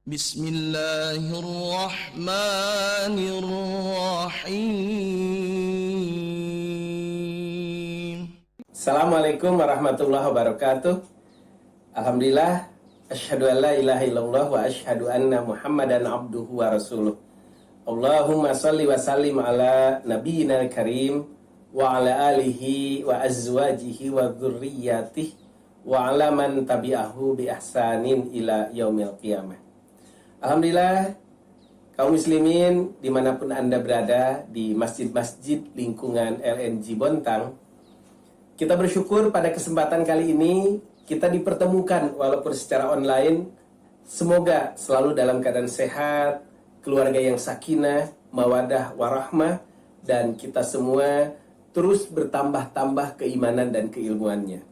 Bismillahirrahmanirrahim. Assalamualaikum warahmatullahi wabarakatuh. Alhamdulillah, asyhadu an la ilaha illallah wa asyhadu anna Muhammadan abduhu wa rasuluh. Allahumma salli wa sallim ala nabiyyina karim wa ala alihi wa azwajihi wa dzurriyyatihi wa ala man tabi'ahu bi ihsanin ila yaumil qiyamah. Alhamdulillah, kaum muslimin dimanapun Anda berada di masjid-masjid lingkungan LNG Bontang, kita bersyukur pada kesempatan kali ini kita dipertemukan walaupun secara online. Semoga selalu dalam keadaan sehat, keluarga yang sakinah, mawadah, warahmah, dan kita semua terus bertambah-tambah keimanan dan keilmuannya.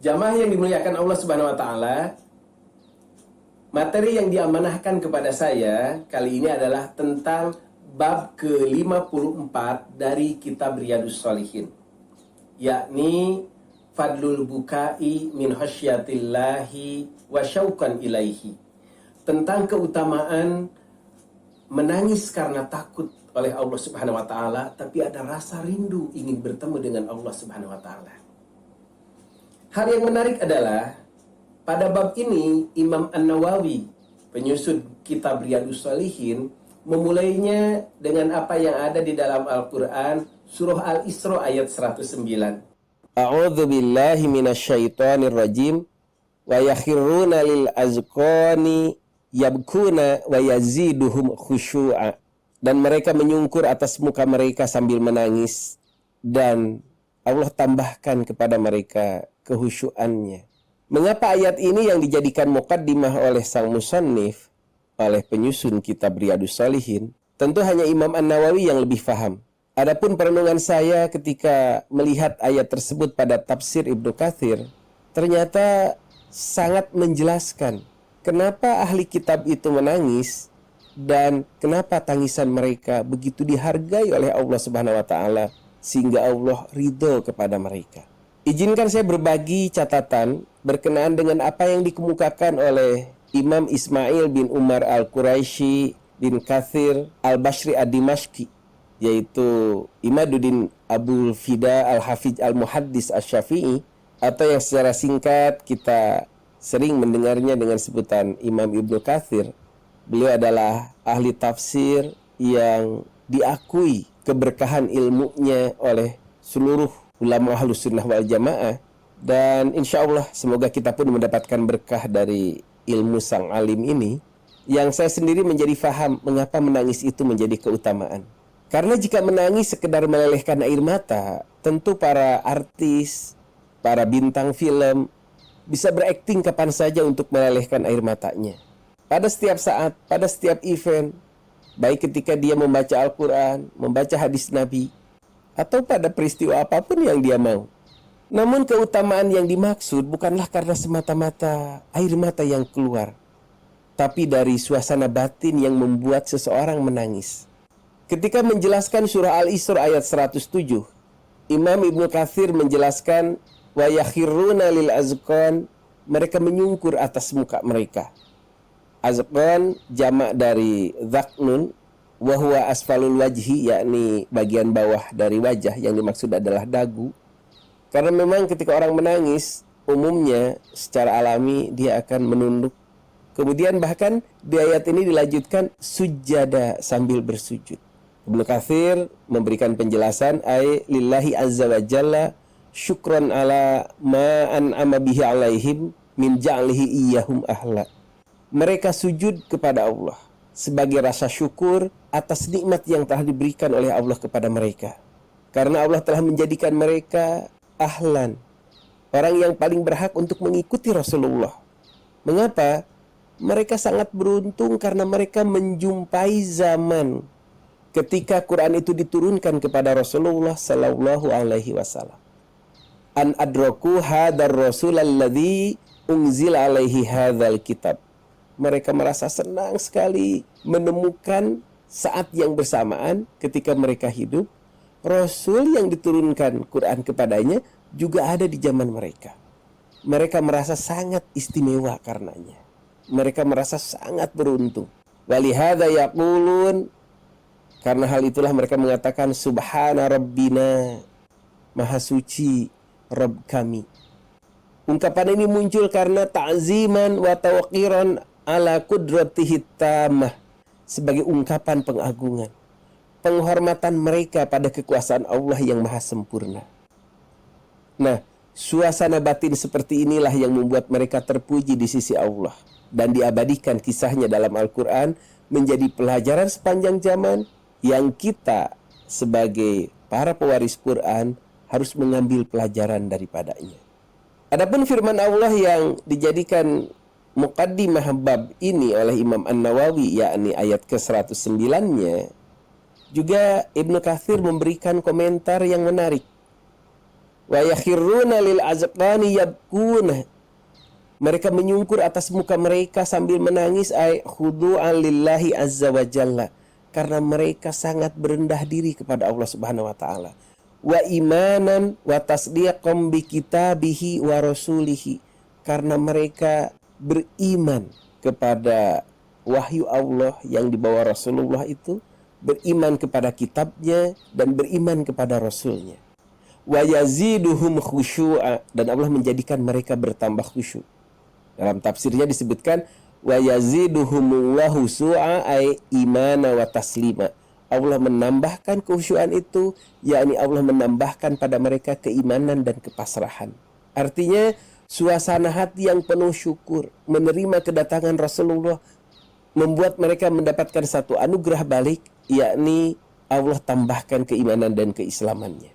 Jamaah yang dimuliakan Allah Subhanahu wa taala, materi yang diamanahkan kepada saya kali ini adalah tentang bab ke-54 dari kitab Riyadhus Shalihin, yakni Fadlul Bukai min Khasyatillahi wa Syauqan Ilaihi, tentang keutamaan menangis karena takut oleh Allah Subhanahu wa taala, tapi ada rasa rindu ingin bertemu dengan Allah Subhanahu wa taala. Hal yang menarik adalah pada bab ini Imam An-Nawawi, penyusun kitab Riyadhus Shalihin, memulainya dengan apa yang ada di dalam Al-Quran, surah Al-Isra ayat 109. A'udzu billahi minasyaitonir rajim. Wa yakhiruna lil azqani yabkuna wa yaziduhum khusyu'a. Dan mereka menyungkur atas muka mereka sambil menangis, dan Allah tambahkan kepada mereka kehusyuannya. Mengapa ayat ini yang dijadikan muqaddimah oleh sang musannif, oleh penyusun kitab Riyadhus Shalihin? Tentu hanya Imam An-Nawawi yang lebih faham. Adapun perenungan saya ketika melihat ayat tersebut pada tafsir Ibnu Katsir, ternyata sangat menjelaskan kenapa ahli kitab itu menangis dan kenapa tangisan mereka begitu dihargai oleh Allah Subhanahu wa taala sehingga Allah ridho kepada mereka. Izinkan saya berbagi catatan berkenaan dengan apa yang dikemukakan oleh Imam Ismail bin Umar Al-Quraisy bin Katsir Al-Bashri Ad-Dimashqi, yaitu Imaduddin Abul Fida Al-Hafidz Al-Muhaddis Asy-Syafi'i, atau yang secara singkat kita sering mendengarnya dengan sebutan Imam Ibnu Katsir. Beliau adalah ahli tafsir yang diakui keberkahan ilmunya oleh seluruh ulama Ahlus Sunnah wal Jamaah, dan insya Allah semoga kita pun mendapatkan berkah dari ilmu sang alim ini. Yang saya sendiri menjadi faham mengapa menangis itu menjadi keutamaan. Karena jika menangis sekedar melelehkan air mata, tentu para artis, para bintang film bisa berakting kapan saja untuk melelehkan air matanya. Pada setiap saat, pada setiap event, baik ketika dia membaca Al-Quran, membaca hadis Nabi, atau pada peristiwa apapun yang dia mau. Namun keutamaan yang dimaksud bukanlah karena semata-mata air mata yang keluar, tapi dari suasana batin yang membuat seseorang menangis. Ketika menjelaskan surah Al-Isra ayat 107, Imam Ibnu Katsir menjelaskan wa yakhiruna lil azqan, mereka menyungkur atas muka mereka. Azqan jamak dari dzaqnun wa huwa asfalul wajhi, yakni bagian bawah dari wajah, yang dimaksud adalah dagu. Karena memang ketika orang menangis umumnya secara alami dia akan menunduk. Kemudian bahkan di ayat ini dilanjutkan sujada, sambil bersujud. Ibnu Katsir memberikan penjelasan ay lillahi azza wa jalla syukran ala ma an'ama bihi alaihim min ja'lihi iyyahum ahla. Mereka sujud kepada Allah sebagai rasa syukur atas nikmat yang telah diberikan oleh Allah kepada mereka. Karena Allah telah menjadikan mereka ahlan, orang yang paling berhak untuk mengikuti Rasulullah. Mengapa? Mereka sangat beruntung karena mereka menjumpai zaman ketika Quran itu diturunkan kepada Rasulullah sallallahu alaihi wasallam. An adraku hadar rasul alladzi unzila alaihi hadzal kitab. Mereka merasa senang sekali menemukan saat yang bersamaan ketika mereka hidup, Rasul yang diturunkan Quran kepadanya juga ada di zaman mereka. Mereka merasa sangat istimewa karenanya. mereka merasa sangat beruntung. Walihada yaqulun, karena hal itulah mereka mengatakan subhana rabbina, maha suci Rabb kami. Ungkapan ini muncul karena ta'ziman wa tawqiran ala qudratihi tamah, sebagai ungkapan pengagungan, penghormatan mereka pada kekuasaan Allah yang maha sempurna. Nah, suasana batin seperti inilah yang membuat mereka terpuji di sisi Allah dan diabadikan kisahnya dalam Al-Quran menjadi pelajaran sepanjang zaman yang kita sebagai para pewaris Quran harus mengambil pelajaran daripadanya. Adapun firman Allah yang dijadikan muqaddimah bab ini oleh Imam An-Nawawi, yakni ayat ke-109-nya, juga Ibnu Katsir memberikan komentar yang menarik. Wa yakhirruna lil azqani yabkuna, mereka menyungkur atas muka mereka sambil menangis, ay khudu'an lillahi azza wa jalla, karena mereka sangat berendah diri kepada Allah Subhanahu wa taala. Wa imanan wa tasdiqan bi kitabihi wa rasulihi, karena mereka beriman kepada wahyu Allah yang dibawa Rasulullah itu, beriman kepada kitabnya dan beriman kepada Rasulnya. Wa yaziduhum khusyu'a, dan Allah menjadikan mereka bertambah khusyuk. Dalam tafsirnya disebutkan wa yaziduhumullahu su'a ay imana wa taslima. Allah menambahkan kekhusyuan itu, yakni Allah menambahkan pada mereka keimanan dan kepasrahan. Artinya suasana hati yang penuh syukur menerima kedatangan Rasulullah membuat mereka mendapatkan satu anugerah balik, yakni Allah tambahkan keimanan dan keislamannya.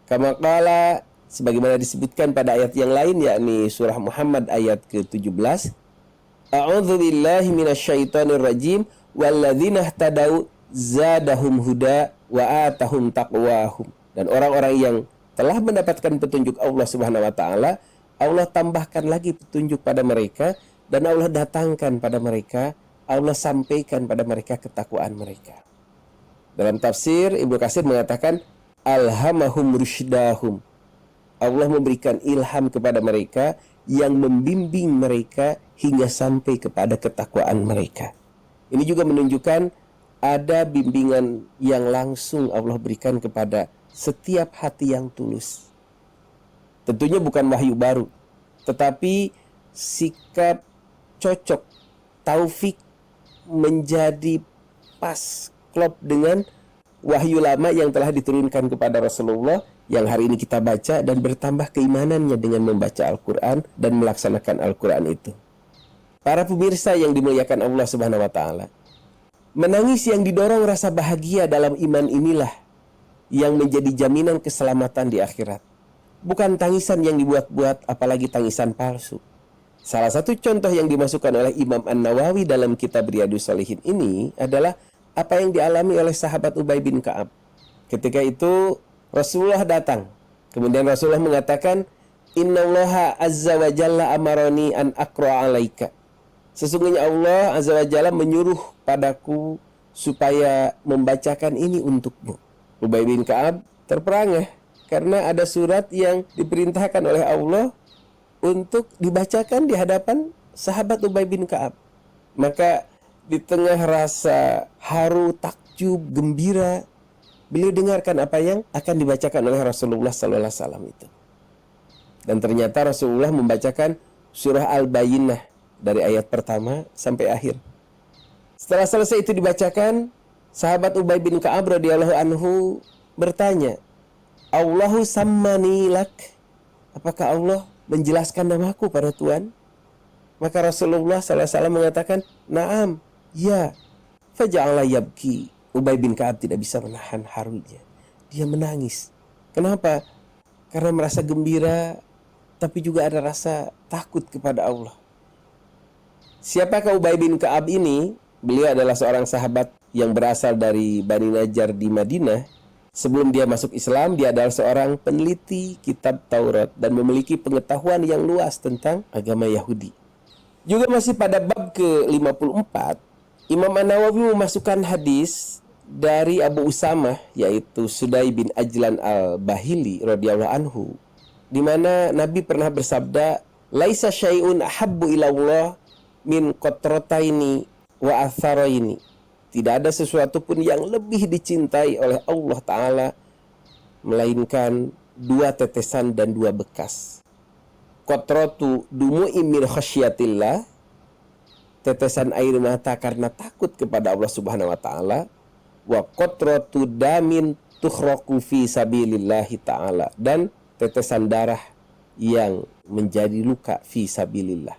Kama qala, sebagaimana disebutkan pada ayat yang lain, yakni surah Muhammad ayat ke-17, A'udzu billahi minasyaitonir rajim, walladzina ihtadau zadahum huda wa atahum taqwahum. Dan orang-orang yang telah mendapatkan petunjuk Allah Subhanahu wa taala, Allah tambahkan lagi petunjuk pada mereka, dan Allah datangkan pada mereka, Allah sampaikan pada mereka ketakwaan mereka. Dalam tafsir Ibnu Katsir mengatakan alhamahum rusydahum, Allah memberikan ilham kepada mereka yang membimbing mereka hingga sampai kepada ketakwaan mereka. Ini juga menunjukkan ada bimbingan yang langsung Allah berikan kepada setiap hati yang tulus. Tentunya bukan wahyu baru, tetapi sikap cocok, taufik menjadi pas, klop dengan wahyu lama yang telah diturunkan kepada Rasulullah yang hari ini kita baca, dan bertambah keimanannya dengan membaca Al-Quran dan melaksanakan Al-Quran itu. Para pemirsa yang dimuliakan Allah Subhanahu wa taala, menangis yang didorong rasa bahagia dalam iman inilah yang menjadi jaminan keselamatan di akhirat. Bukan tangisan yang dibuat-buat, apalagi tangisan palsu. Salah satu contoh yang dimasukkan oleh Imam An-Nawawi dalam kitab Riyadhus Shalihin ini adalah apa yang dialami oleh sahabat Ubay bin Ka'ab. Ketika itu Rasulullah datang. Kemudian Rasulullah mengatakan, Innallaha azza wa jalla amaroni an aqra alaika. Sesungguhnya Allah azza wa jalla menyuruh padaku supaya membacakan ini untukmu. Ubay bin Ka'ab terperangah karena ada surat yang diperintahkan oleh Allah untuk dibacakan di hadapan sahabat Ubay bin Ka'ab. Maka di tengah rasa haru, takjub, gembira, beliau dengarkan apa yang akan dibacakan oleh Rasulullah SAW itu. Dan ternyata Rasulullah membacakan surah Al-Bayyinah dari ayat pertama sampai akhir. Setelah selesai itu dibacakan, sahabat Ubay bin Ka'ab radhiyallahu anhu bertanya, Allahu sammani lak, apakah Allah menjelaskan namaku pada Tuhan? Maka Rasulullah SAW mengatakan, Naam, ya. Faja'ala yabki. Ubay bin Ka'ab tidak bisa menahan harunya. Dia menangis. Kenapa? Karena merasa gembira, tapi juga ada rasa takut kepada Allah. Siapakah Ubay bin Ka'ab ini? Beliau adalah seorang sahabat yang berasal dari Bani Najjar di Madinah. Sebelum dia masuk Islam, dia adalah seorang peneliti kitab Taurat dan memiliki pengetahuan yang luas tentang agama Yahudi. Juga masih pada bab ke-54, Imam An-Nawawi memasukkan hadis dari Abu Usamah, yaitu Sudai bin Ajlan al-Bahili radhiyallahu anhu, di mana Nabi pernah bersabda, "Laisa syai'un ahabbu ila Allah min qatrataini wa atharaini. Tidak ada sesuatu pun yang lebih dicintai oleh Allah Ta'ala melainkan dua tetesan dan dua bekas. Qatratu dumu'i min khasyatillah, tetesan air mata karena takut kepada Allah Subhanahu wa taala, wa qatratu damin tukhraqu fi sabilillahi ta'ala, dan tetesan darah yang menjadi luka fi sabilillah.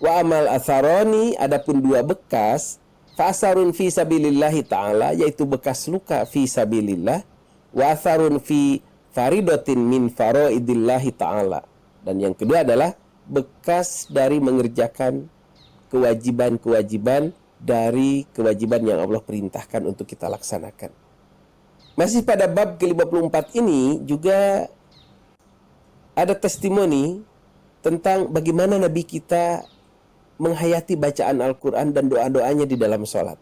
Wa amal atharoni, adapun dua bekas, fasarun fi sabilillahi ta'ala, yaitu bekas luka fi sabilillah, wa atharun fi faridatin min faraidillahi ta'ala, dan yang kedua adalah bekas dari mengerjakan kewajiban-kewajiban dari kewajiban yang Allah perintahkan untuk kita laksanakan. Masih pada bab ke-54 ini juga ada testimoni tentang bagaimana Nabi kita menghayati bacaan Al-Quran dan doa-doanya di dalam sholat.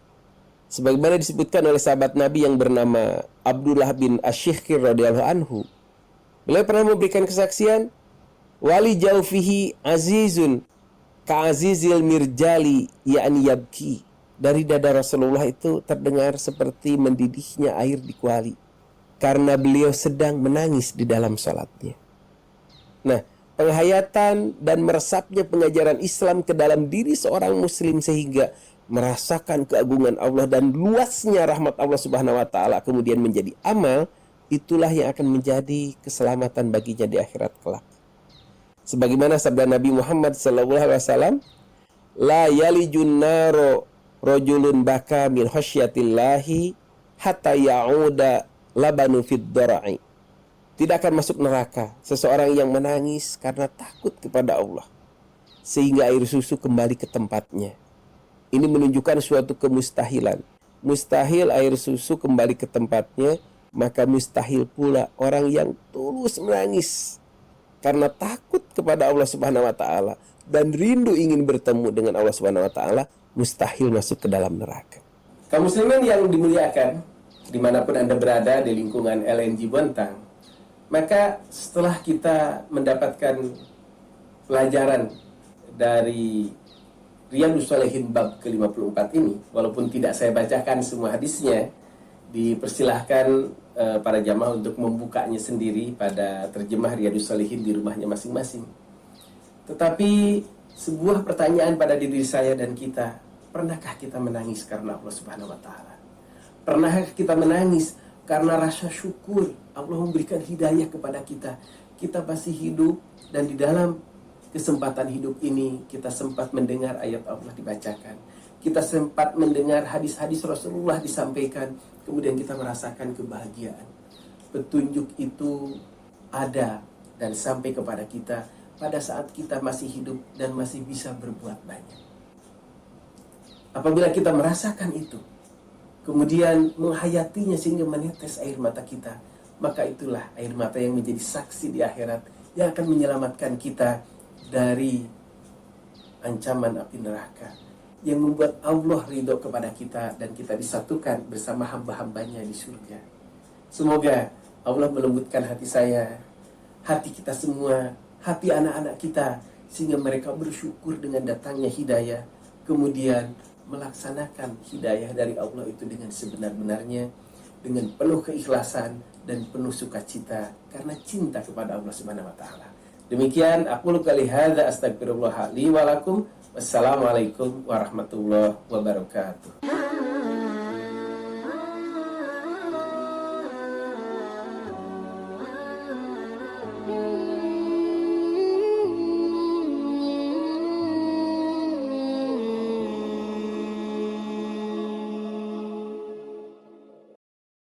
Sebagaimana disebutkan oleh sahabat Nabi yang bernama Abdullah bin Asy-Syikhir radhiyallahu anhu. Beliau pernah memberikan kesaksian, wali jaufihi azizun ka'azizil mirjali ya'ni yabki. Dari dada Rasulullah itu terdengar seperti mendidihnya air di kuali, karena beliau sedang menangis di dalam salatnya. Nah, penghayatan dan meresapnya pengajaran Islam ke dalam diri seorang muslim sehingga merasakan keagungan Allah dan luasnya rahmat Allah Subhanahu wa taala kemudian menjadi amal, itulah yang akan menjadi keselamatan baginya di akhirat kelak. Sebagaimana sabda Nabi Muhammad SAW, la yalijun naro rajulun baka min khasyatillahi hatta ya'uda labanu fid dara'i. Tidak akan masuk neraka seseorang yang menangis karena takut kepada Allah sehingga air susu kembali ke tempatnya. Ini menunjukkan suatu kemustahilan. Mustahil air susu kembali ke tempatnya, maka mustahil pula orang yang tulus menangis karena takut kepada Allah Subhanahu wa taala dan rindu ingin bertemu dengan Allah Subhanahu wa taala, mustahil masuk ke dalam neraka. Kaum muslimin yang dimuliakan, dimanapun Anda berada di lingkungan LNG Bontang, maka setelah kita mendapatkan pelajaran dari Riyadhus Shalihin bab ke-54 ini, walaupun tidak saya bacakan semua hadisnya, dipersilahkan para jamaah untuk membukanya sendiri pada terjemah Riyadhus Shalihin di rumahnya masing-masing. Tetapi sebuah pertanyaan pada diri saya dan kita, pernahkah kita menangis karena Allah Subhanahu wa taala? Pernahkah kita menangis karena rasa syukur Allah memberikan hidayah kepada kita? Kita masih hidup dan di dalam kesempatan hidup ini kita sempat mendengar ayat Allah dibacakan. Kita sempat mendengar hadis-hadis Rasulullah disampaikan, kemudian kita merasakan kebahagiaan. Petunjuk itu ada dan sampai kepada kita pada saat kita masih hidup dan masih bisa berbuat banyak. Apabila kita merasakan itu, kemudian menghayatinya sehingga menetes air mata kita, maka itulah air mata yang menjadi saksi di akhirat yang akan menyelamatkan kita dari ancaman api neraka, yang membuat Allah ridho kepada kita dan kita disatukan bersama hamba-hambanya di surga. Semoga Allah melembutkan hati saya, hati kita semua, hati anak-anak kita, sehingga mereka bersyukur dengan datangnya hidayah, kemudian melaksanakan hidayah dari Allah itu dengan sebenar-benarnya, dengan penuh keikhlasan dan penuh sukacita karena cinta kepada Allah Subhanahu wa taala. Demikian aku qali hadza, astagfirullah li wa lakum. Wassalamualaikum warahmatullahi wabarakatuh.